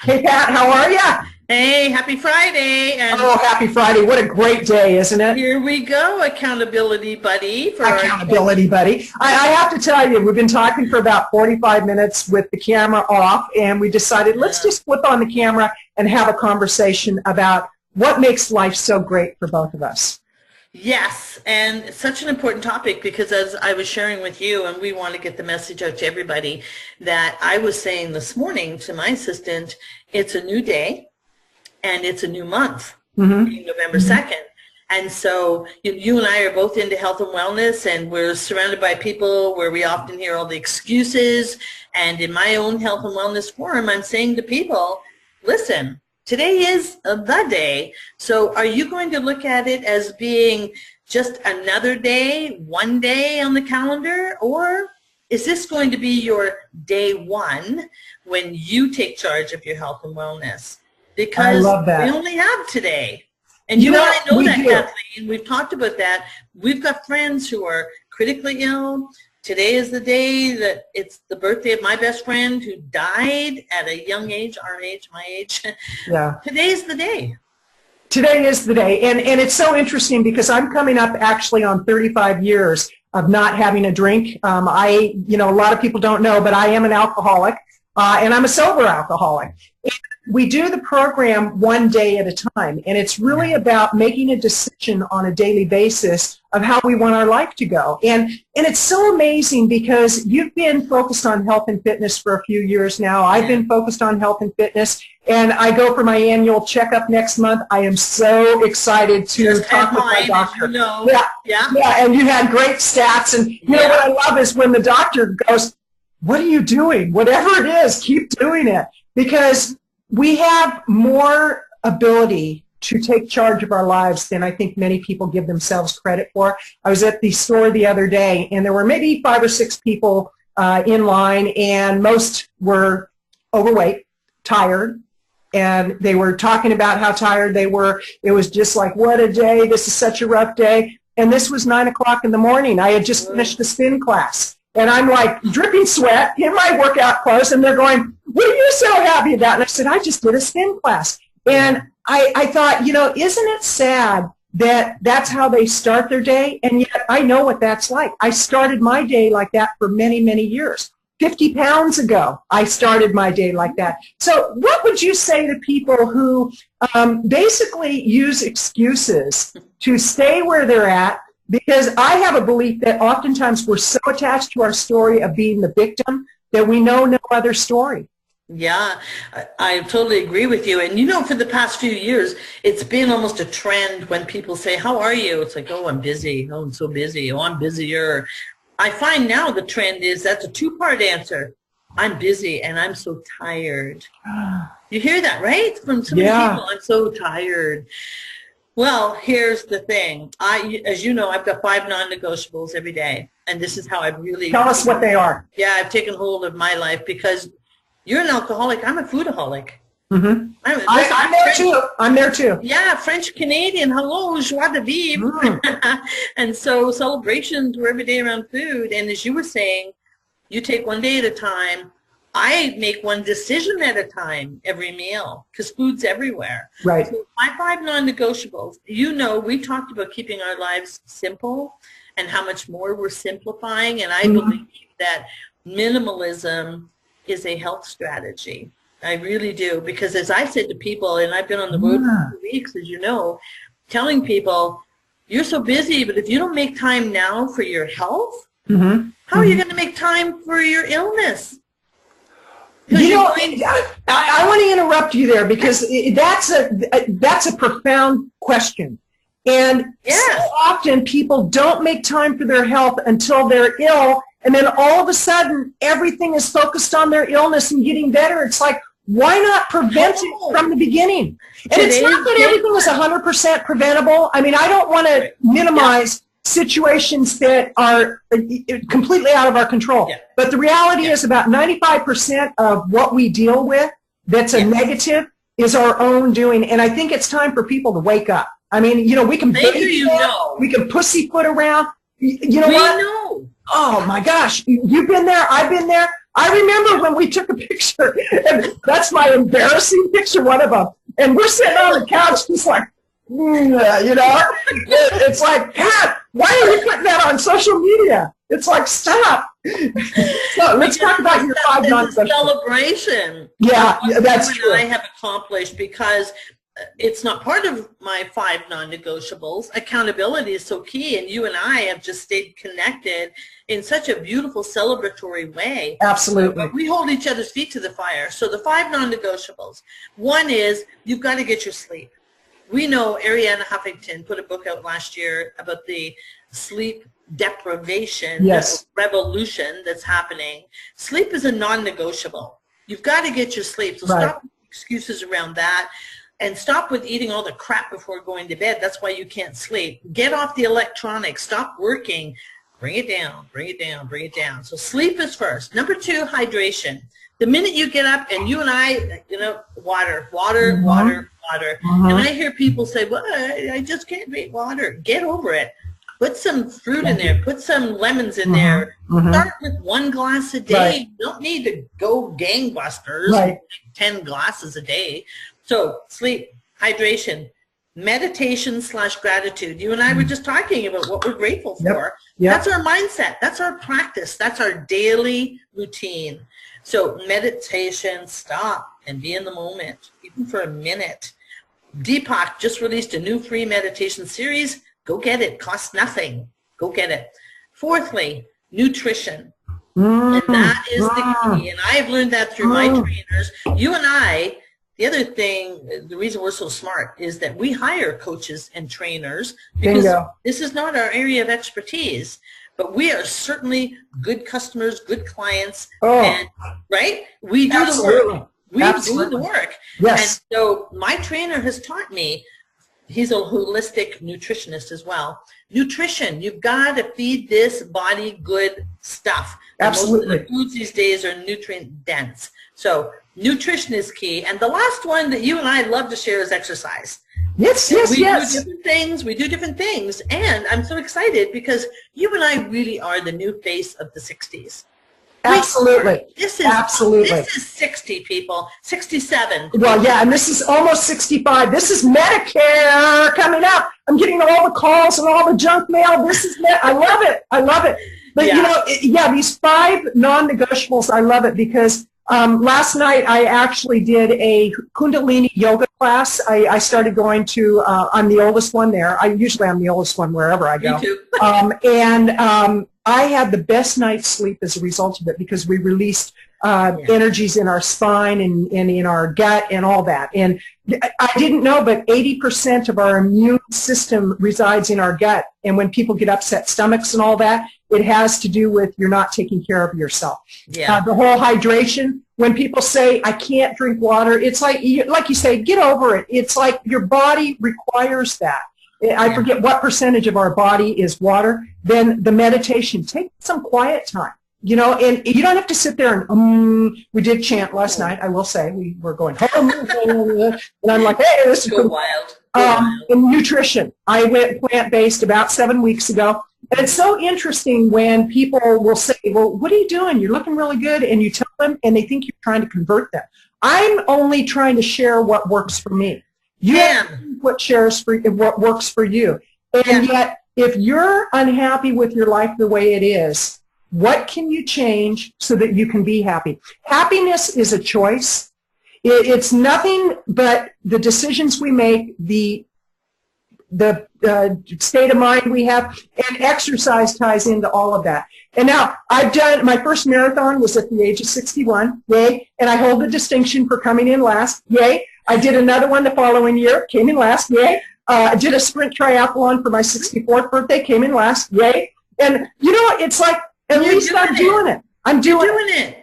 Hey, Pat, how are you? Hey, happy Friday. And Oh, happy Friday. What a great day, isn't it? here we go, accountability buddy for Accountability, buddy. I have to tell you, we've been talking for about 45 minutes with the camera off, and we decided let's just flip on the camera and have a conversation about what makes life so great for both of us. Yes, and such an important topic because as I was sharing with you, and we want to get the message out to everybody, that I was saying this morning to my assistant, it's a new day and it's a new month, being November 2nd. And so you and I are both into health and wellness, and we're surrounded by people where we often hear all the excuses. And in my own health and wellness forum, I'm saying to people, listen, today is the day. So are you going to look at it as being just another day, one day on the calendar, or is this going to be your day one when you take charge of your health and wellness? Because I love that. we only have today. And you and I know that, Kathleen. We've talked about that. We've got friends who are critically ill. Today is the day that it's the birthday of my best friend who died at a young age, our age, my age. Yeah. Today's the day. Today is the day. And it's so interesting because I'm coming up actually on 35 years of not having a drink. A lot of people don't know, but I am an alcoholic, and I'm a sober alcoholic. We do the program one day at a time, and it's really about making a decision on a daily basis of how we want our life to go. And it's so amazing because you've been focused on health and fitness for a few years now. I've been focused on health and fitness, and I go for my annual checkup next month. I am so excited to talk with my doctor. Yeah, and you had great stats, and you know what I love is when the doctor goes, "What are you doing? Whatever it is, keep doing it," because we have more ability to take charge of our lives than I think many people give themselves credit for. I was at the store the other day, and there were maybe 5 or 6 people in line, and most were overweight, tired, and they were talking about how tired they were. It was just like, what a day. This is such a rough day. And this was 9 o'clock in the morning. I had just finished the spin class. And I'm like dripping sweat in my workout clothes, and they're going, "What are you so happy about?" And I said, "I just did a spin class." And I thought, isn't it sad that that's how they start their day? And yet I know what that's like. I started my day like that for many, many years. 50 pounds ago, I started my day like that. So what would you say to people who basically use excuses to stay where they're at? Because I have a belief that oftentimes we're so attached to our story of being the victim that we know no other story. Yeah, I totally agree with you. And for the past few years, it's been almost a trend when people say, "How are you?" It's like, "Oh, I'm busy. Oh, I'm so busy. Oh, I'm busier." I find now the trend is that's a 2-part answer. I'm busy and I'm so tired. You hear that, right? From so many people, I'm so tired. Well, here's the thing. As you know, I've got 5 non-negotiables every day, and this is how I've really... Tell us what they are. Yeah, I've taken hold of my life because you're an alcoholic. I'm a foodaholic. I'm there too. I'm there too. Yeah, French-Canadian. Hello, joie de vivre. And so celebrations were every day around food. And as you were saying, you take one day at a time. I make one decision at a time every meal because food's everywhere. Right. So my 5 non-negotiables, we talked about keeping our lives simple and how much more we're simplifying. And I believe that minimalism is a health strategy. I really do. Because as I said to people, and I've been on the road for 2 weeks, as you know, telling people, you're so busy, but if you don't make time now for your health, how are you going to make time for your illness? I want to interrupt you there because that's a profound question. And so often people don't make time for their health until they're ill, and then all of a sudden everything is focused on their illness and getting better. It's like, why not prevent it from the beginning? And it's not that everything is 100% preventable. I mean, I don't want to minimize situations that are completely out of our control. But the reality is about 95% of what we deal with that's a negative is our own doing. And I think it's time for people to wake up. I mean, we can we can pussyfoot around. You know what? We know. Oh my gosh, you've been there, I've been there. I remember when we took a picture, and that's my embarrassing picture, one of them, and we're sitting on the couch just like, it's like, Pat, why are you putting that on social media? It's like, stop. So let's talk about your 5 non-negotiables. Celebration. Yeah, that's true. I have accomplished because it's not part of my 5 non-negotiables. Accountability is so key, and you and I have just stayed connected in such a beautiful celebratory way. Absolutely. But we hold each other's feet to the fire. So the 5 non-negotiables. One is you've got to get your sleep. We know Arianna Huffington put a book out last year about the sleep deprivation revolution that's happening. Sleep is a non-negotiable. You've got to get your sleep. So stop excuses around that. And stop with eating all the crap before going to bed. That's why you can't sleep. Get off the electronics. Stop working. Bring it down, bring it down, bring it down. So sleep is first. Number 2, hydration. The minute you get up, and you and I, water. And I hear people say, well, I just can't drink water. Get over it. Put some fruit in there. Put some lemons in there. Start with 1 glass a day. You don't need to go gangbusters, 10 glasses a day. So sleep, hydration, meditation/gratitude. You and I were just talking about what we're grateful for. That's our mindset. That's our practice. That's our daily routine. So meditation, stop and be in the moment, even for a minute. Deepak just released a new free meditation series. Go get it. Costs nothing. Go get it. Fourthly, nutrition. And that is the key. And I've learned that through my trainers. You and I, the other thing, the reason we're so smart is that we hire coaches and trainers because this is not our area of expertise. But we are certainly good customers, good clients, and, we do the work. We do the work. Yes. And so my trainer has taught me, he's a holistic nutritionist as well. Nutrition, you've got to feed this body good stuff. Absolutely. Most of the foods these days are nutrient dense. So nutrition is key. And the last one that you and I love to share is exercise. Yes. We do different things. And I'm so excited because you and I really are the new face of the 60s. Absolutely. This is 60 people, 67. Well, yeah, and this is almost 65. This is Medicare coming up. I'm getting all the calls and all the junk mail. I love it. I love it. But, these 5 non-negotiables, I love it because last night I actually did a Kundalini yoga class. I started going to, I'm the oldest one there. I'm the oldest one wherever I go. Me too. I had the best night's sleep as a result of it because we released energies in our spine and in our gut and all that. And I didn't know, but 80% of our immune system resides in our gut. And when people get upset stomachs and all that, it has to do with you're not taking care of yourself. Yeah. The whole hydration, when people say, I can't drink water, it's like you say, get over it. It's like your body requires that. I forget what percentage of our body is water. Then the meditation, take some quiet time, and you don't have to sit there and, we did chant last night, I will say. We were going, and I'm like, hey, this is go wild. And nutrition. I went plant-based about 7 weeks ago. And it's so interesting when people will say, well, what are you doing? You're looking really good. And you tell them, and they think you're trying to convert them. I'm only trying to share what works for me. You have to do what works for you. And yet, if you're unhappy with your life the way it is, what can you change so that you can be happy? Happiness is a choice. It's nothing but the decisions we make, the state of mind we have, and exercise ties into all of that. And now, I've done, my first marathon was at the age of 61, yay, and I hold the distinction for coming in last, yay. I did another one the following year, came in last, yay. I did a sprint triathlon for my 64th birthday, came in last, yay. And, it's like, at least I'm doing it. I'm doing it.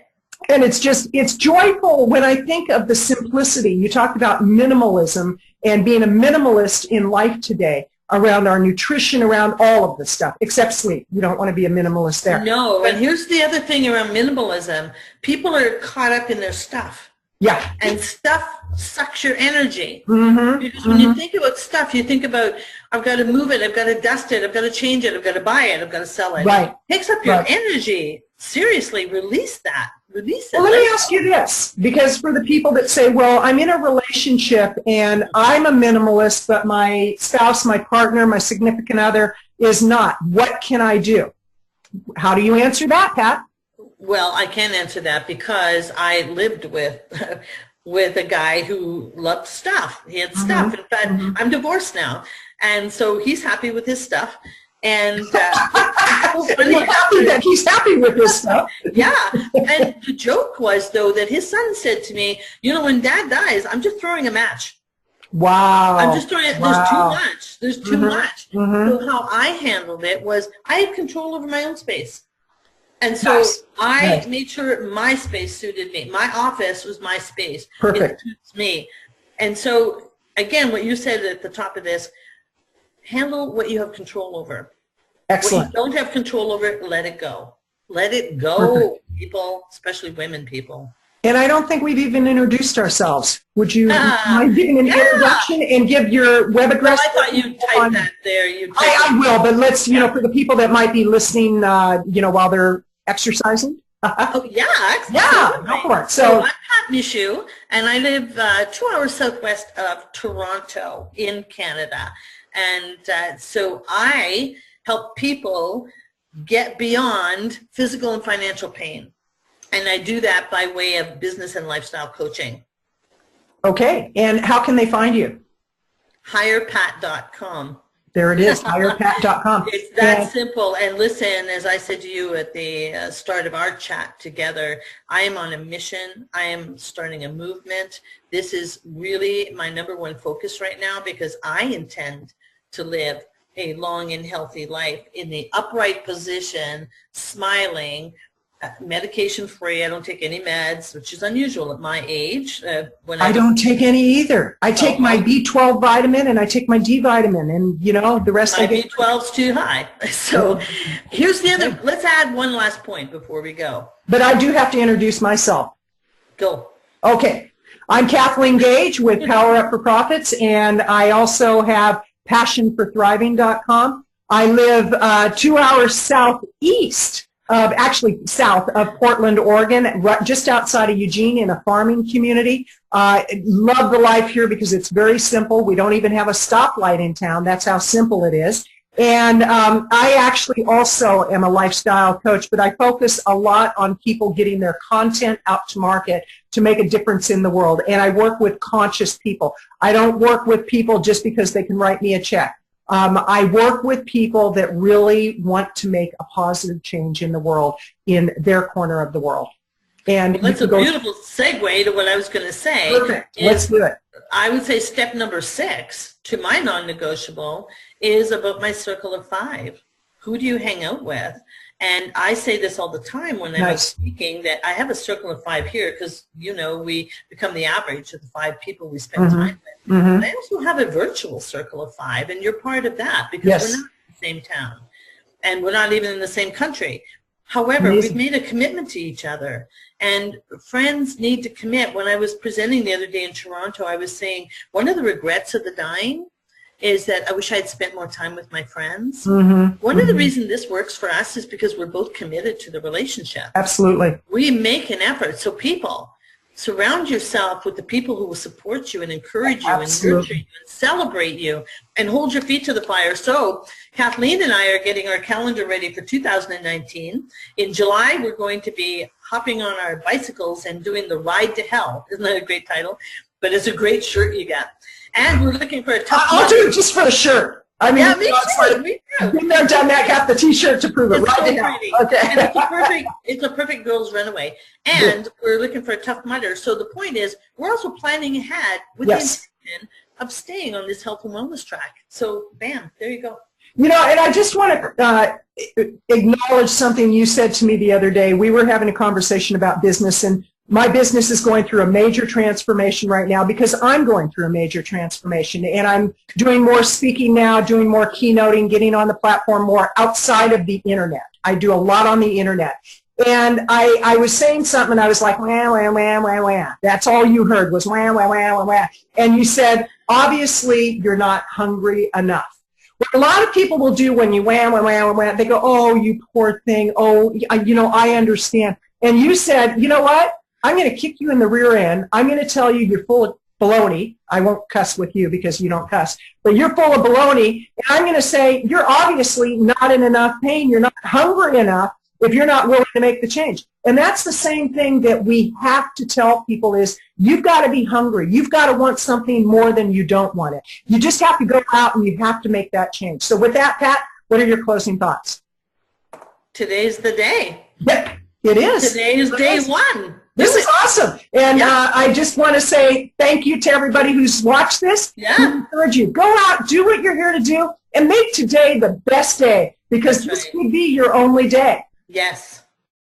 And it's joyful when I think of the simplicity. You talked about minimalism and being a minimalist in life today around our nutrition, around all of this stuff, except sleep. You don't want to be a minimalist there. No, and here's the other thing around minimalism. People are caught up in their stuff. Yeah. And stuff sucks your energy. Because when you think about stuff, you think about, I've got to move it, I've got to dust it, I've got to change it, I've got to buy it, I've got to sell it. Right. It takes up your energy. seriously, release that. Release it. Well, let me ask you this, because for the people that say, well, I'm in a relationship and I'm a minimalist, but my spouse, my partner, my significant other is not. What can I do? How do you answer that, Pat? Well, I can't answer that because I lived with with a guy who loved stuff. He had stuff. In fact, I'm divorced now, and so he's happy with his stuff. And he's happy with his stuff. Yeah. And the joke was, though, that his son said to me, you know, when Dad dies, I'm just throwing a match. Wow. I'm just throwing it. There's too much. There's too much. So how I handled it was I had control over my own space. And so I made sure my space suited me. My office was my space. Perfect. It suits me. And so, again, what you said at the top of this, handle what you have control over. Excellent. What you don't have control over, let it go. Let it go, people, especially women people. And I don't think we've even introduced ourselves. Would you mind giving an introduction and give your web address? Well, I thought you'd type that there. I will, but let's, you know, for the people that might be listening, you know, while they're exercising. Oh, yeah, excellent. Yeah, go for it. So I'm Pat Mussieux, and I live 2 hours southwest of Toronto in Canada. And so I help people get beyond physical and financial pain. And I do that by way of business and lifestyle coaching. Okay. And how can they find you? HirePat.com. There it is, HirePat.com. It's that simple. And listen, as I said to you at the start of our chat together, I am on a mission. I am starting a movement. This is really my ‑1 focus right now because I intend to live a long and healthy life in the upright position, smiling, medication free. I don't take any meds, which is unusual at my age. I don't take any either. I take my B12 vitamin and I take my D vitamin, and you know the rest. My B12's too high. So here's the other. Let's add one last point before we go. But I do have to introduce myself. Go. Okay, I'm Kathleen Gage with Power Up for Profits, and I also have passionforthriving.com. I live 2 hours southeast of, actually south of Portland, Oregon, just outside of Eugene in a farming community. Love the life here because it's very simple. We don't even have a stoplight in town. That's how simple it is. And I actually also am a lifestyle coach, but I focus a lot on people getting their content out to market to make a difference in the world. And I work with conscious people. I don't work with people just because they can write me a check. I work with people that really want to make a positive change in the world, in their corner of the world. And well, that's a beautiful segue to what I was going to say. Perfect. Let's do it. I would say step number 6 to my non-negotiable is about my circle of 5. Who do you hang out with? And I say this all the time when I'm speaking, that I have a circle of 5 here because, you know, we become the average of the 5 people we spend time with. And I also have a virtual circle of 5, and you're part of that because we're not in the same town and we're not even in the same country. However, we've made a commitment to each other, and friends need to commit. When I was presenting the other day in Toronto, I was saying one of the regrets of the dying is that I wish I had spent more time with my friends. One of the reasons this works for us is because we're both committed to the relationship. Absolutely. We make an effort. So people, surround yourself with the people who will support you and encourage you and nurture you and celebrate you and hold your feet to the fire. So Kathleen and I are getting our calendar ready for 2019. In July, we're going to be hopping on our bicycles and doing the Ride to Hell. Isn't that a great title? But it's a great shirt you get. And we're looking for a tough I'll do it just for the shirt. I mean, me too. Me too. Been there, done that, got the T-shirt to prove it. It's Right so now. pretty. Okay. And it's a perfect girl's runaway. And we're looking for a tough mudder. So the point is, we're also planning ahead with the intention of staying on this health and wellness track. So, bam, there you go. You know, and I just want to acknowledge something you said to me the other day. We were having a conversation about business, and my business is going through a major transformation right now because I'm going through a major transformation, and I'm doing more speaking now, doing more keynoting, getting on the platform more outside of the internet. I do a lot on the internet. And I was saying something, and I was like, wah, wah, wah, wah, wah. That's all you heard was wah, wah, wah, wah, wah. And you said, obviously, you're not hungry enough. What a lot of people will do when you wham, wham, wham, wham, they go, oh, you poor thing. Oh, you know, I understand. And you said, you know what? I'm going to kick you in the rear end. I'm going to tell you you're full of baloney. I won't cuss with you because you don't cuss. But you're full of baloney. And I'm going to say you're obviously not in enough pain. You're not hungry enough if you're not willing to make the change. And that's the same thing that we have to tell people is you've got to be hungry. You've got to want something more than you don't want it. You just have to go out and you have to make that change. So with that, Pat, what are your closing thoughts? Today's the day. Yep, it is. Today is day one. This is awesome. And I just want to say thank you to everybody who's watched this. Yeah. I encourage you, go out, do what you're here to do, and make today the best day because this could be your only day. Yes.